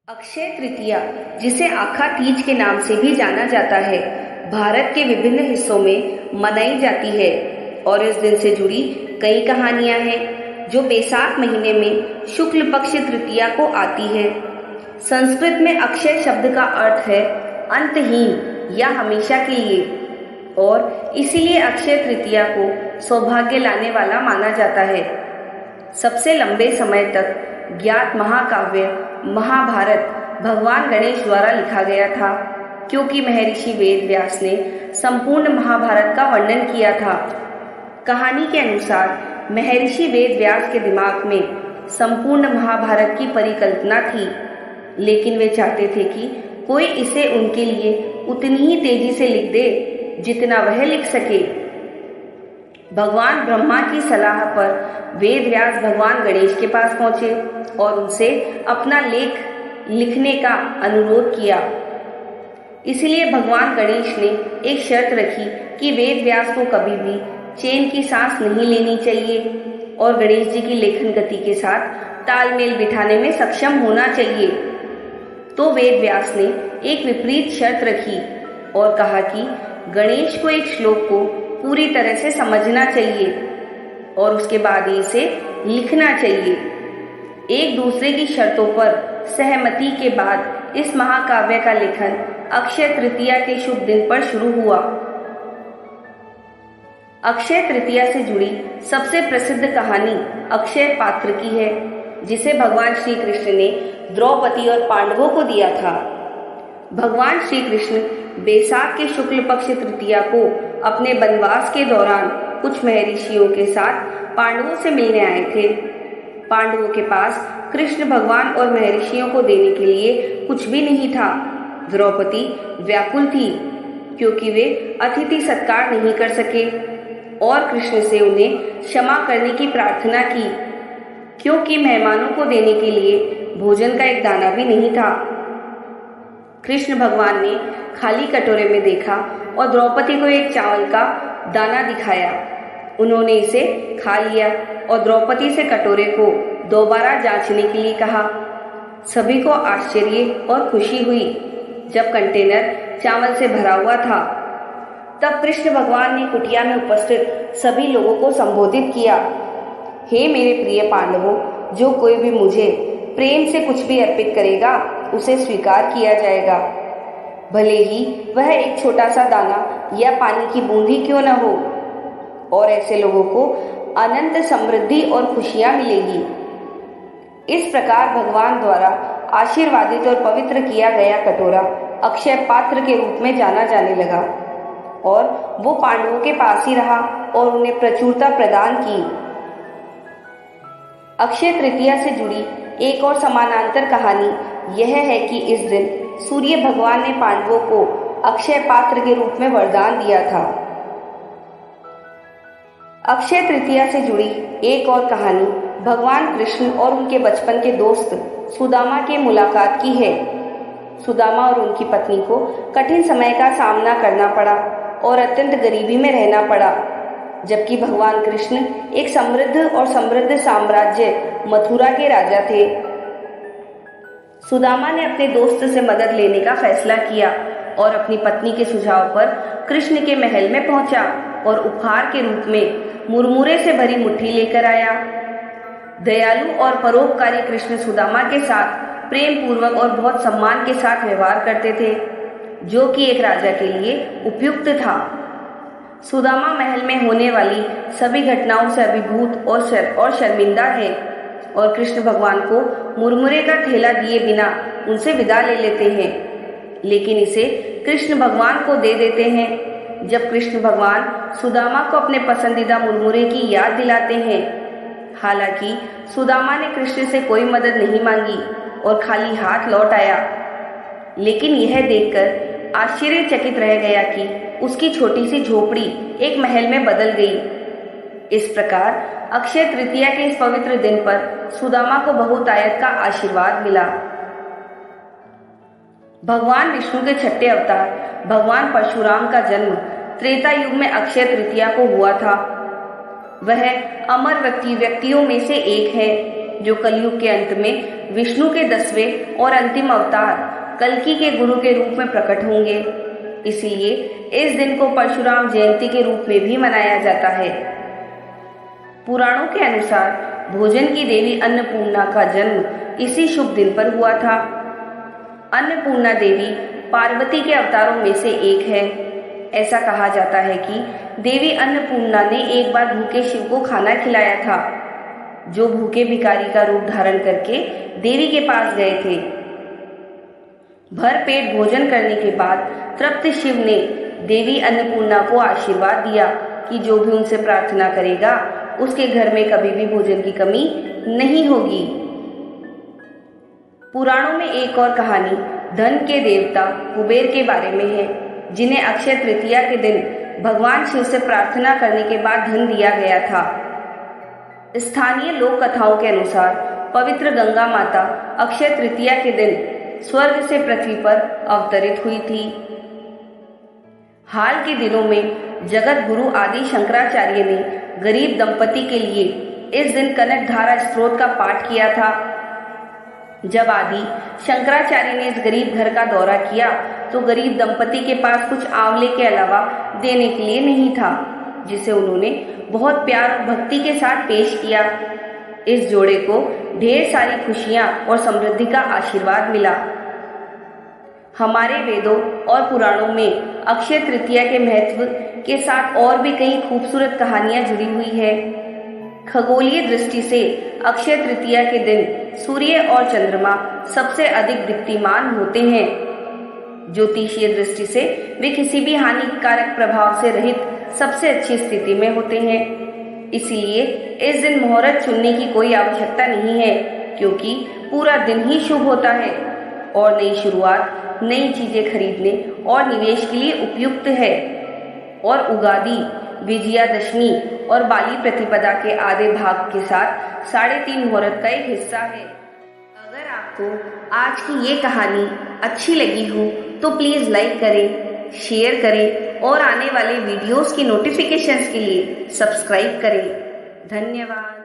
अक्षय तृतीया, जिसे आखा तीज के नाम से भी जाना जाता है, भारत के विभिन्न हिस्सों में मनाई जाती है और इस दिन से जुड़ी कई कहानियां हैं जो बैसाख महीने में शुक्ल पक्ष तृतीया को आती है। संस्कृत में अक्षय शब्द का अर्थ है अंतहीन या हमेशा के लिए और इसीलिए अक्षय तृतीया को सौभाग्य लाने वाला माना जाता है। सबसे लंबे समय तक ज्ञात महाकाव्य महाभारत भगवान गणेश द्वारा लिखा गया था, क्योंकि महर्षि वेद व्यास ने संपूर्ण महाभारत का वर्णन किया था। कहानी के अनुसार महर्षि वेद व्यास के दिमाग में संपूर्ण महाभारत की परिकल्पना थी, लेकिन वे चाहते थे कि कोई इसे उनके लिए उतनी ही तेजी से लिख दे जितना वह लिख सके। भगवान ब्रह्मा की सलाह पर वेद व्यास भगवान गणेश के पास पहुंचे और उनसे अपना लेख लिखने का अनुरोध किया। इसलिए भगवान गणेश ने एक शर्त रखी कि वेद व्यास को कभी भी चैन की सांस नहीं लेनी चाहिए और गणेश जी की लेखन गति के साथ तालमेल बिठाने में सक्षम होना चाहिए। तो वेद व्यास ने एक विपरीत शर्त रखी और कहा कि गणेश को एक श्लोक को पूरी तरह से समझना चाहिए और उसके बाद ही इसे लिखना चाहिए। एक दूसरे की शर्तों पर सहमति के बाद इस महाकाव्य का लेखन अक्षय तृतीया के शुभ दिन पर शुरू हुआ। अक्षय तृतीया से जुड़ी सबसे प्रसिद्ध कहानी अक्षय पात्र की है, जिसे भगवान श्री कृष्ण ने द्रौपदी और पांडवों को दिया था। भगवान श्री कृष्ण बैसाख के शुक्ल पक्ष तृतीया को अपने वनवास के दौरान कुछ महर्षियों के साथ पांडवों से मिलने आए थे। पांडवों के पास कृष्ण भगवान और महर्षियों को देने के लिए कुछ भी नहीं था। द्रौपदी व्याकुल थी क्योंकि वे अतिथि सत्कार नहीं कर सके और कृष्ण से उन्हें क्षमा करने की प्रार्थना की, क्योंकि मेहमानों को देने के लिए भोजन का एक दाना भी नहीं था। कृष्ण भगवान ने खाली कटोरे में देखा और द्रौपदी को एक चावल का दाना दिखाया। उन्होंने इसे खा लिया और द्रौपदी से कटोरे को दोबारा जांचने के लिए कहा। सभी को आश्चर्य और खुशी हुई। जब कंटेनर चावल से भरा हुआ था, तब कृष्ण भगवान ने कुटिया में उपस्थित सभी लोगों को संबोधित किया। हे मेरे प्रिय पांडवों, जो कोई भी मुझे प्रेम से कुछ भी अर्पित करेगा उसे स्वीकार किया जाएगा, भले ही वह एक छोटा सा दाना या पानी की बूंद ही क्यों न हो। और ऐसे लोगों को अनंत समृद्धि और खुशियां मिलेगी। इस प्रकार भगवान द्वारा आशीर्वादित और पवित्र किया गया कटोरा अक्षय पात्र के रूप में जाना जाने लगा और वो पांडवों के पास ही रहा और उन्हें प्रचुरता प्रदान की। अक्षय तृतीया से जुड़ी एक और समानांतर कहानी यह है कि इस दिन सूर्य भगवान ने पांडवों को अक्षय पात्र के रूप में वरदान दिया था। अक्षय तृतीया से जुड़ी एक और कहानी भगवान कृष्ण और उनके बचपन के दोस्त सुदामा के मुलाकात की है। सुदामा और उनकी पत्नी को कठिन समय का सामना करना पड़ा और अत्यंत गरीबी में रहना पड़ा, जबकि भगवान कृष्ण एक समृद्ध साम्राज्य मथुरा के राजा थे। सुदामा ने अपने दोस्त से मदद लेने का फैसला किया और अपनी पत्नी के सुझाव पर कृष्ण के महल में पहुंचा और उपहार के रूप में मुरमुरे से भरी मुट्ठी लेकर आया। दयालु और परोपकारी कृष्ण सुदामा के साथ प्रेम पूर्वक और बहुत सम्मान के साथ व्यवहार करते थे, जो कि एक राजा के लिए उपयुक्त था। सुदामा महल में होने वाली सभी घटनाओं से अभिभूत और शर्मिंदा है और कृष्ण भगवान को मुरमुरे का थैला दिए बिना उनसे विदा ले लेते हैं, लेकिन इसे कृष्ण भगवान को दे देते हैं। जब कृष्ण भगवान सुदामा को अपने पसंदीदा मुरमुरे की याद दिलाते हैं। हालांकि सुदामा ने कृष्ण से कोई मदद नहीं मांगी और खाली हाथ लौट आया, लेकिन यह देखकर आश्चर्यचकित रह गया कि उसकी छोटी सी झोपड़ी एक महल में बदल गई। इस प्रकार अक्षय तृतीया के इस पवित्र दिन पर सुदामा को बहुतायत का आशीर्वाद मिला। भगवान विष्णु के छठे अवतार भगवान परशुराम का जन्म त्रेता युग में अक्षय तृतीया को हुआ था। वह अमर व्यक्तियों में से एक है जो कलयुग के अंत में विष्णु के 10वें और अंतिम अवतार कल्कि के गुरु के रूप में प्रकट होंगे। इसीलिए इस दिन को परशुराम जयंती के रूप में भी मनाया जाता है। पुराणों के अनुसार भोजन की देवी अन्नपूर्णा का जन्म इसी शुभ दिन पर हुआ था। अन्नपूर्णा देवी पार्वती के अवतारों में से एक है। ऐसा कहा जाता है कि देवी अन्नपूर्णा ने एक बार भूखे शिव को खाना खिलाया था, जो भूखे भिखारी का रूप धारण करके देवी के पास गए थे। भर पेट भोजन करने के बाद तृप्त शिव ने देवी अन्नपूर्णा को आशीर्वाद दिया कि जो भी उनसे प्रार्थना करेगा उसके घर में कभी भी भोजन की कमी नहीं होगी। पुराणों में एक और कहानी धन के देवता कुबेर के बारे में है, जिन्हें अक्षय तृतीया के दिन भगवान शिव से प्रार्थना करने के बाद धन दिया गया था। स्थानीय लोक कथाओं के अनुसार पवित्र गंगा माता अक्षय तृतीया के दिन स्वर्ग से पृथ्वी पर अवतरित हुई थी। हाल के दिनों में जगत गुरु आदि शंकराचार्य ने गरीब दंपति के लिए इस दिन कनकधारा स्त्रोत का पाठ किया था। जब आदि शंकराचार्य ने इस गरीब घर का दौरा किया तो गरीब दंपति के पास कुछ आंवले के अलावा देने के लिए नहीं था, जिसे उन्होंने बहुत प्यार और भक्ति के साथ पेश किया। इस जोड़े को ढेर सारी खुशियां और समृद्धि का आशीर्वाद मिला। हमारे वेदों और पुराणों में अक्षय तृतीया के महत्व के साथ और भी कई खूबसूरत कहानियां जुड़ी हुई है। खगोलीय दृष्टि से अक्षय तृतीया के दिन सूर्य और चंद्रमा सबसे अधिक दीप्तिमान होते हैं। ज्योतिषीय दृष्टि से वे किसी भी हानिकारक प्रभाव से रहित सबसे अच्छी स्थिति में होते हैं। इसलिए इस दिन मुहूर्त चुनने की कोई आवश्यकता नहीं है, क्योंकि पूरा दिन ही शुभ होता है और नई शुरुआत, नई चीजें खरीदने और निवेश के लिए उपयुक्त है। और उगादि, विजयादशमी और बाली प्रतिपदा के आधे भाग के साथ 3.5 मुहूर्त का एक हिस्सा है। अगर आपको आज की ये कहानी अच्छी लगी हो तो प्लीज लाइक करें, शेयर करें और आने वाले वीडियोस की नोटिफिकेशंस के लिए सब्सक्राइब करें। धन्यवाद।